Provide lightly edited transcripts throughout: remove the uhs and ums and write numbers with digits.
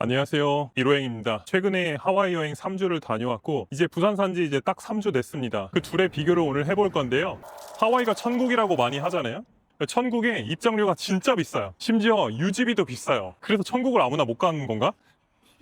안녕하세요. 이로행입니다. 최근에 하와이 여행 3주를 다녀왔고 이제 부산 산지 이제 딱 3주 됐습니다. 그 둘의 비교를 오늘 해볼 건데요. 하와이가 천국이라고 많이 하잖아요. 천국에 입장료가 진짜 비싸요. 심지어 유지비도 비싸요. 그래서 천국을 아무나 못 가는 건가?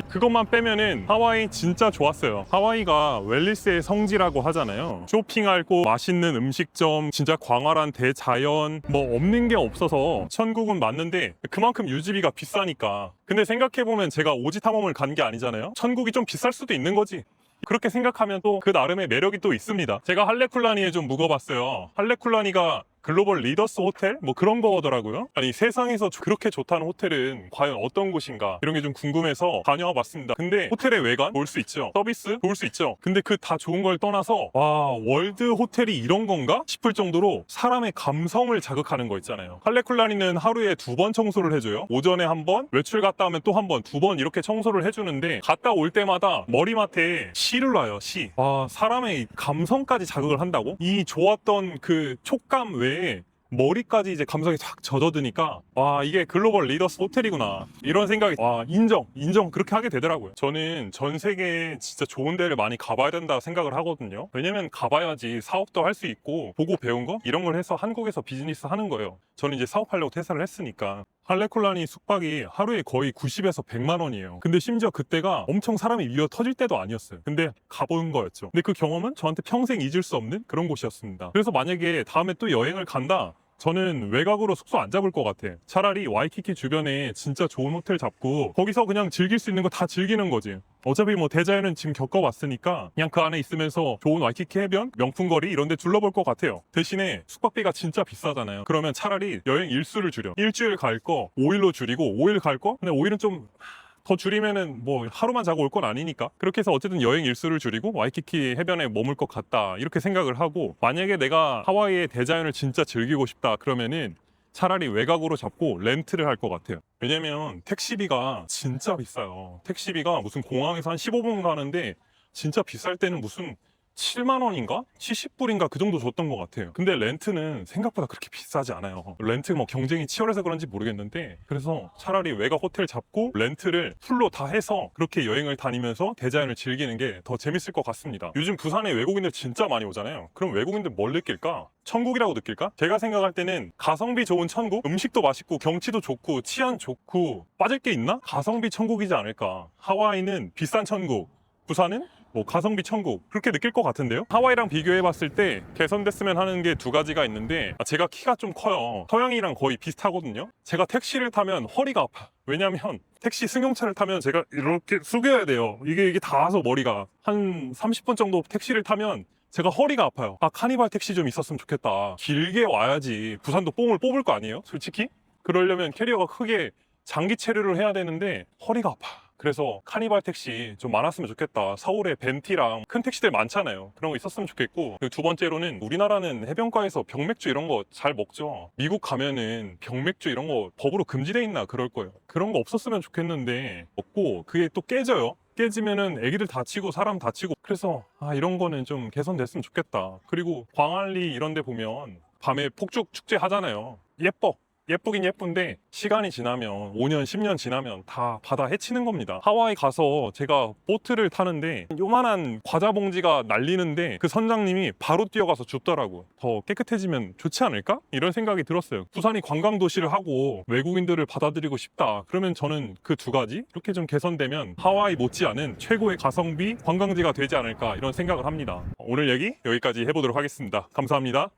그것만 빼면은 하와이 진짜 좋았어요. 하와이가 웰니스의 성지라고 하잖아요. 쇼핑할 곳, 맛있는 음식점, 진짜 광활한 대자연, 뭐 없는 게 없어서 천국은 맞는데 그만큼 유지비가 비싸니까. 근데 생각해보면 제가 오지 탐험을 간 게 아니잖아요. 천국이 좀 비쌀 수도 있는 거지. 그렇게 생각하면 또 그 나름의 매력이 또 있습니다. 제가 할레쿨라니에 좀 묵어봤어요. 할레쿨라니가 글로벌 리더스 호텔? 뭐 그런 거더라고요. 아니 세상에서 그렇게 좋다는 호텔은 과연 어떤 곳인가 이런 게 좀 궁금해서 다녀와 봤습니다. 근데 호텔의 외관 볼 수 있죠. 서비스 볼 수 있죠. 근데 그 다 좋은 걸 떠나서 와 월드 호텔이 이런 건가 싶을 정도로 사람의 감성을 자극하는 거 있잖아요. 할레쿨라니는 하루에 2번 청소를 해줘요. 오전에 한 번, 외출 갔다 오면 또 한 번, 2번 이렇게 청소를 해주는데 갔다 올 때마다 머리맡에 시를 놔요. 시. 와 사람의 감성까지 자극을 한다고? 이 좋았던 그 촉감 외에 머리까지 이제 감성이 쫙 젖어드니까 와 이게 글로벌 리더스 호텔이구나 이런 생각이 와 인정 그렇게 하게 되더라고요. 저는 전 세계에 진짜 좋은 데를 많이 가봐야 된다 생각을 하거든요. 왜냐면 가봐야지 사업도 할 수 있고 보고 배운 거 이런 걸 해서 한국에서 비즈니스 하는 거예요. 저는 이제 사업하려고 퇴사를 했으니까. 할레쿨라니 숙박이 하루에 거의 90에서 100만 원이에요. 근데 심지어 그때가 엄청 사람이 미어 터질 때도 아니었어요. 근데 가본 거였죠. 근데 그 경험은 저한테 평생 잊을 수 없는 그런 곳이었습니다. 그래서 만약에 다음에 또 여행을 간다 저는 외곽으로 숙소 안 잡을 것 같아. 차라리 와이키키 주변에 진짜 좋은 호텔 잡고 거기서 그냥 즐길 수 있는 거 다 즐기는 거지. 어차피 뭐 대자연은 지금 겪어봤으니까 그냥 그 안에 있으면서 좋은 와이키키 해변, 명품거리 이런 데 둘러볼 것 같아요. 대신에 숙박비가 진짜 비싸잖아요. 그러면 차라리 여행 일수를 줄여. 일주일 갈 거 5일로 줄이고 5일 갈 거? 근데 5일은 좀 더 줄이면은 뭐 하루만 자고 올 건 아니니까 그렇게 해서 어쨌든 여행 일수를 줄이고 와이키키 해변에 머물 것 같다 이렇게 생각을 하고 만약에 내가 하와이의 대자연을 진짜 즐기고 싶다 그러면은 차라리 외곽으로 잡고 렌트를 할 것 같아요. 왜냐면 택시비가 진짜 비싸요. 택시비가 무슨 공항에서 한 15분 가는데 진짜 비쌀 때는 무슨 7만 원인가? 70불인가 그 정도 줬던 것 같아요. 근데 렌트는 생각보다 그렇게 비싸지 않아요. 렌트 뭐 경쟁이 치열해서 그런지 모르겠는데 그래서 차라리 외곽 호텔 잡고 렌트를 풀로 다 해서 그렇게 여행을 다니면서 대자연을 즐기는 게 더 재밌을 것 같습니다. 요즘 부산에 외국인들 진짜 많이 오잖아요. 그럼 외국인들 뭘 느낄까? 천국이라고 느낄까? 제가 생각할 때는 가성비 좋은 천국? 음식도 맛있고 경치도 좋고 치안 좋고 빠질 게 있나? 가성비 천국이지 않을까? 하와이는 비싼 천국, 부산은 뭐 가성비 천국 그렇게 느낄 것 같은데요. 하와이랑 비교해봤을 때 개선됐으면 하는 게 2가지가 있는데 제가 키가 좀 커요. 서양이랑 거의 비슷하거든요. 제가 택시를 타면 허리가 아파. 왜냐면 택시 승용차를 타면 제가 이렇게 숙여야 돼요. 이게 닿아서 머리가 한 30분 정도 택시를 타면 제가 허리가 아파요. 아 카니발 택시 좀 있었으면 좋겠다. 길게 와야지 부산도 뽕을 뽑을 거 아니에요 솔직히. 그러려면 캐리어가 크게 장기 체류를 해야 되는데 허리가 아파. 그래서 카니발 택시 좀 많았으면 좋겠다. 서울에 벤티랑 큰 택시들 많잖아요. 그런 거 있었으면 좋겠고 그리고 2번째로는 우리나라는 해변가에서 병맥주 이런 거 잘 먹죠. 미국 가면은 병맥주 이런 거 법으로 금지돼 있나 그럴 거예요. 그런 거 없었으면 좋겠는데 없고 그게 또 깨져요. 깨지면은 애기들 다치고 사람 다치고 그래서 이런 거는 좀 개선됐으면 좋겠다. 그리고 광안리 이런 데 보면 밤에 폭죽 축제 하잖아요. 예쁘긴 예쁜데 시간이 지나면 5년 10년 지나면 다 바다 해치는 겁니다. 하와이 가서 제가 보트를 타는데 요만한 과자 봉지가 날리는데 그 선장님이 바로 뛰어가서 줍더라고. 더 깨끗해지면 좋지 않을까? 이런 생각이 들었어요. 부산이 관광도시를 하고 외국인들을 받아들이고 싶다 그러면 저는 그 2가지 이렇게 좀 개선되면 하와이 못지않은 최고의 가성비 관광지가 되지 않을까 이런 생각을 합니다. 오늘 얘기 여기까지 해보도록 하겠습니다. 감사합니다.